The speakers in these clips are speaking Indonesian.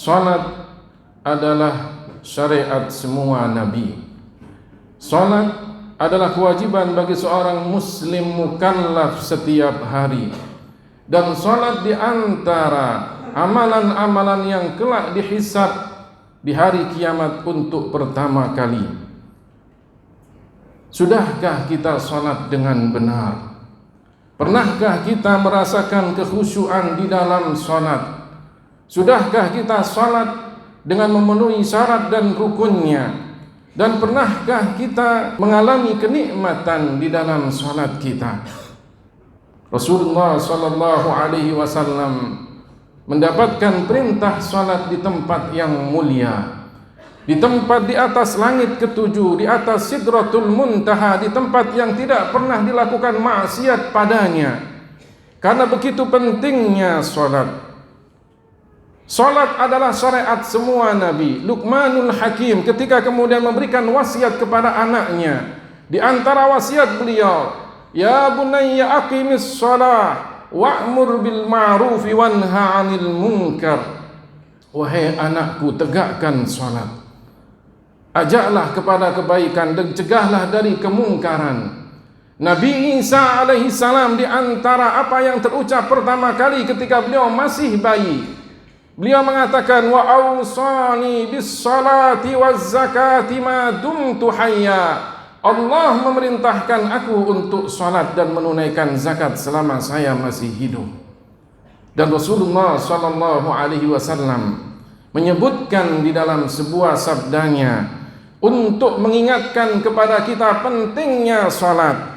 Salat adalah syariat semua nabi. Salat adalah kewajiban bagi seorang muslim mukallaf setiap hari. Dan salat di antara amalan-amalan yang kelak dihisab di hari kiamat untuk pertama kali. Sudahkah kita salat dengan benar? Pernahkah kita merasakan kekhusyuan di dalam salat? Sudahkah kita salat dengan memenuhi syarat dan rukunnya? Dan pernahkah kita mengalami kenikmatan di dalam salat kita? Rasulullah sallallahu alaihi wasallam mendapatkan perintah salat di tempat yang mulia, di tempat di atas langit ketujuh, di atas Sidratul Muntaha, di tempat yang tidak pernah dilakukan maksiat padanya. Karena begitu pentingnya salat. Salat adalah syariat semua nabi. Luqmanul Hakim ketika kemudian memberikan wasiat kepada anaknya, di antara wasiat beliau, ya bunayya aqimis shalah wa'mur bil ma'rufi wanha 'anil munkar. Wahai anakku, tegakkan salat, ajaklah kepada kebaikan dan cegahlah dari kemungkaran. Nabi Isa alaihi salam, di antara apa yang terucap pertama kali ketika beliau masih bayi, beliau mengatakan, wa awsani bis salati waz zakati ma dumtu hayya. Allah memerintahkan aku untuk salat dan menunaikan zakat selama saya masih hidup. Dan Rasulullah sallallahu alaihi wasallam menyebutkan di dalam sebuah sabdanya untuk mengingatkan kepada kita pentingnya salat.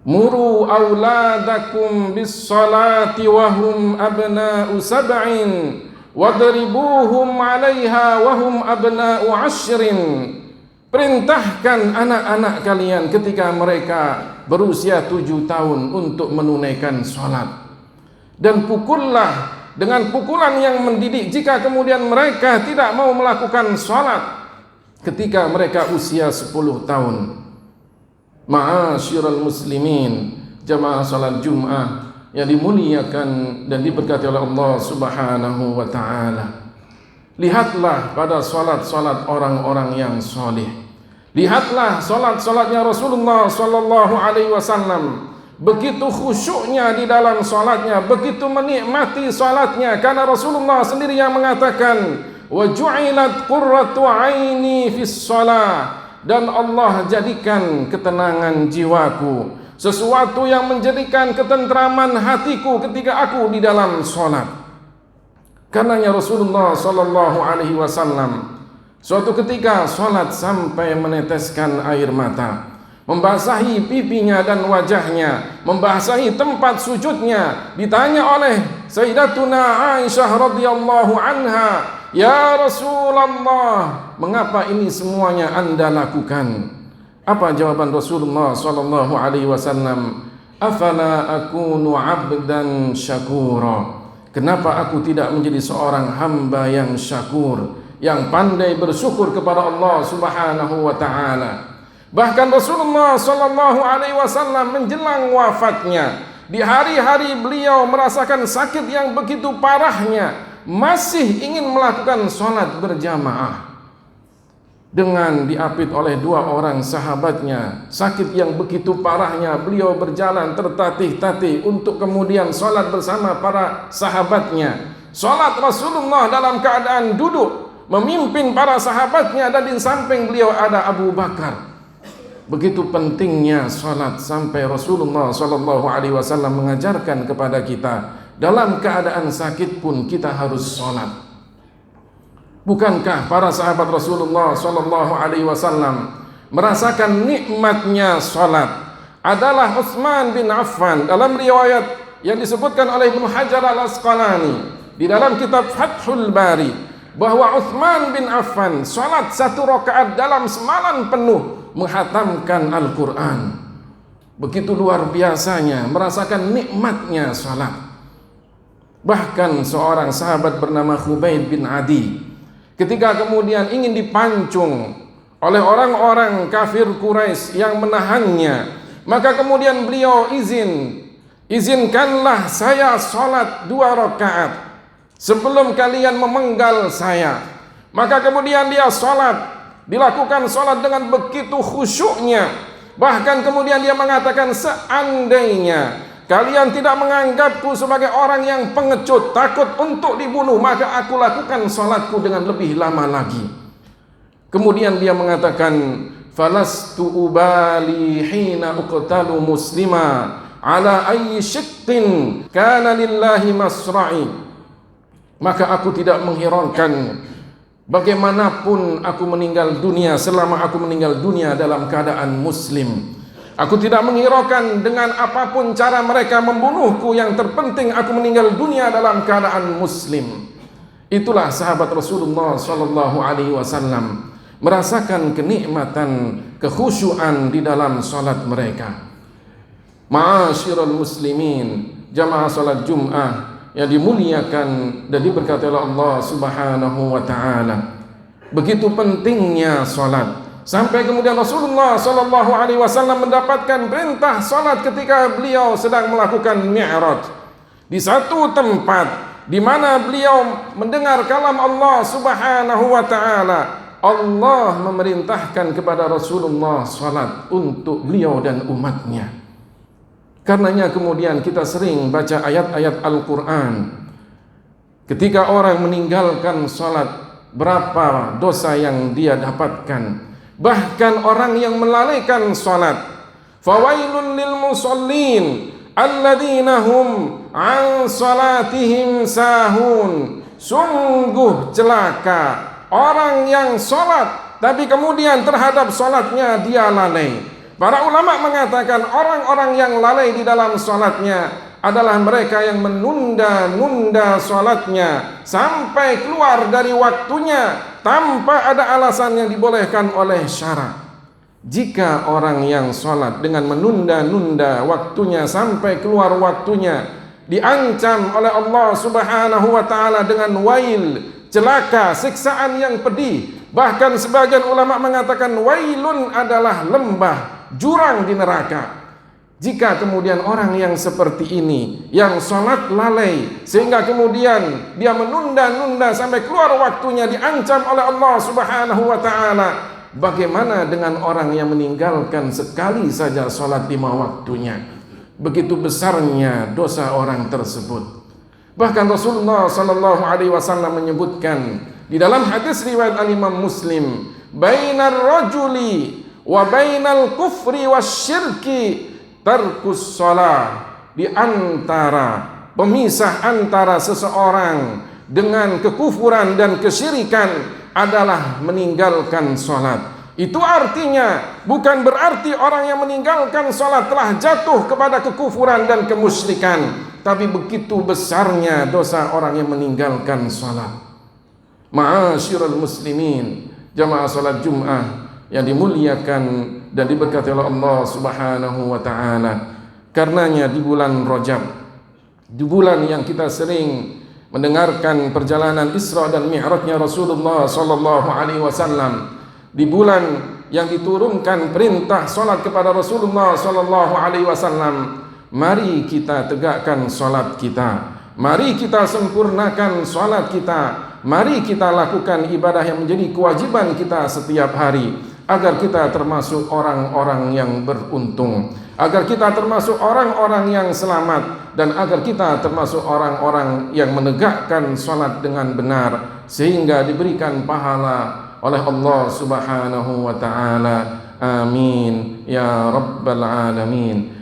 Muru auladakum bis salati wa hum abna'u sab'in wadribuhum 'alaiha wa hum abna'u 'ashrin. Perintahkan anak-anak kalian ketika mereka berusia 7 tahun untuk menunaikan salat, dan pukullah dengan pukulan yang mendidik jika kemudian mereka tidak mau melakukan salat ketika mereka usia 10 tahun. Ma'asyiral muslimin, jamaah salat Jumat yang dimuliakan dan diberkati oleh Allah Subhanahu wa taala. Lihatlah pada salat-salat orang-orang yang saleh. Lihatlah salat-salatnya Rasulullah sallallahu alaihi wasallam. Begitu khusyuknya di dalam salatnya, begitu menikmati salatnya, karena Rasulullah sendiri yang mengatakan, wa ju'ilat qurratu 'aini fis shalah. Dan Allah jadikan ketenangan jiwaku, sesuatu yang menjadikan ketentraman hatiku ketika aku di dalam salat. Karenanya Rasulullah sallallahu alaihi wasallam suatu ketika salat sampai meneteskan air mata, membasahi pipinya dan wajahnya, membasahi tempat sujudnya. Ditanya oleh Sayyidatuna Aisyah radhiyallahu anha, ya Rasulullah, mengapa ini semuanya Anda lakukan? Apa jawaban Rasulullah sallallahu alaihi wasallam? Afala akunu 'abdan syakura. Kenapa aku tidak menjadi seorang hamba yang syakur, yang pandai bersyukur kepada Allah Subhanahu wa taala? Bahkan Rasulullah sallallahu alaihi wasallam menjelang wafatnya, di hari-hari beliau merasakan sakit yang begitu parahnya, masih ingin melakukan salat berjamaah. Dengan diapit oleh 2 orang sahabatnya, sakit yang begitu parahnya, beliau berjalan tertatih-tatih untuk kemudian salat bersama para sahabatnya. Salat Rasulullah dalam keadaan duduk, memimpin para sahabatnya, dan di samping beliau ada Abu Bakar. Begitu pentingnya salat sampai Rasulullah sallallahu alaihi wasallam mengajarkan kepada kita, dalam keadaan sakit pun kita harus salat. Bukankah para sahabat Rasulullah sallallahu alaihi wasallam merasakan nikmatnya salat? Adalah Utsman bin Affan, dalam riwayat yang disebutkan oleh Ibnu Hajar Al-Asqalani di dalam kitab Fathul Bari, bahwa Utsman bin Affan salat 1 rakaat dalam semalam penuh menghatamkan Al-Quran. Begitu luar biasanya merasakan nikmatnya salat. Bahkan seorang sahabat bernama Khubayb bin Adi, ketika kemudian ingin dipancung oleh orang-orang kafir Quraisy yang menahannya, maka kemudian beliau izinkanlah saya salat 2 rakaat. sebelum kalian memenggal saya. Maka kemudian dia salat, dilakukan salat dengan begitu khusyuknya. Bahkan kemudian dia mengatakan, seandainya kalian tidak menganggapku sebagai orang yang pengecut, takut untuk dibunuh, maka aku lakukan salatku dengan lebih lama lagi. Kemudian dia mengatakan, falastu ubali hina uqtalu muslima ala ayyi syiqqin kana lillahi masra'i. Maka aku tidak menghiraukan bagaimanapun aku meninggal dunia, selama aku meninggal dunia dalam keadaan muslim. Aku tidak menghiraukan dengan apapun cara mereka membunuhku, yang terpenting aku meninggal dunia dalam keadaan muslim. Itulah sahabat Rasulullah sallallahu alaihi wasallam, merasakan kenikmatan kekhusyuan di dalam salat mereka. Ma'asyiral muslimin, jamaah salat Jumat yang dimuliakan dan diberkati oleh Allah Subhanahu wa taala. Begitu pentingnya salat, sampai kemudian Rasulullah sallallahu alaihi wasallam mendapatkan perintah salat ketika beliau sedang melakukan mi'raj. Di satu tempat di mana beliau mendengar kalam Allah Subhanahu wa taala, Allah memerintahkan kepada Rasulullah salat untuk beliau dan umatnya. Karenanya kemudian kita sering baca ayat-ayat Al-Quran. Ketika orang meninggalkan salat, berapa dosa yang dia dapatkan. Bahkan orang yang melalaikan salat, fawailun lil musallin alladzina hum an salatihim sahun. Sungguh celaka orang yang salat tapi kemudian terhadap salatnya dia lalai. Para ulama mengatakan orang-orang yang lalai di dalam salatnya adalah mereka yang menunda-nunda salatnya sampai keluar dari waktunya tanpa ada alasan yang dibolehkan oleh syarak. Jika orang yang salat dengan menunda-nunda waktunya sampai keluar waktunya diancam oleh Allah Subhanahu wa taala dengan wail, celaka, siksaan yang pedih. Bahkan sebagian ulama mengatakan wailun adalah lembah, jurang di neraka. Jika kemudian orang yang seperti ini, yang salat lalai sehingga kemudian dia menunda-nunda sampai keluar waktunya diancam oleh Allah Subhanahu wa taala, bagaimana dengan orang yang meninggalkan sekali saja salat 5 waktunya? Begitu besarnya dosa orang tersebut. Bahkan Rasulullah sallallahu alaihi wasallam menyebutkan di dalam hadis riwayat Al-Imam Muslim, bainar rajuli wa bainal kufri wasyirki tarkus shalah. Di antara pemisah antara seseorang dengan kekufuran dan kesyirikan adalah meninggalkan salat. Itu artinya bukan berarti orang yang meninggalkan salat telah jatuh kepada kekufuran dan kemusyrikan, tapi begitu besarnya dosa orang yang meninggalkan salat. Ma'asyiral muslimin, jamaah salat Jumat yang dimuliakan dan diberkati oleh Allah Subhanahu wa taala. Karenanya di bulan Rajab, di bulan yang kita sering mendengarkan perjalanan Isra dan Mi'rajnya Rasulullah sallallahu alaihi wasallam, di bulan yang diturunkan perintah salat kepada Rasulullah sallallahu alaihi wasallam, mari kita tegakkan salat kita, mari kita sempurnakan salat kita, mari kita lakukan ibadah yang menjadi kewajiban kita setiap hari, agar kita termasuk orang-orang yang beruntung, agar kita termasuk orang-orang yang selamat, dan agar kita termasuk orang-orang yang menegakkan salat dengan benar sehingga diberikan pahala oleh Allah Subhanahu wa taala. Amin ya rabbal alamin.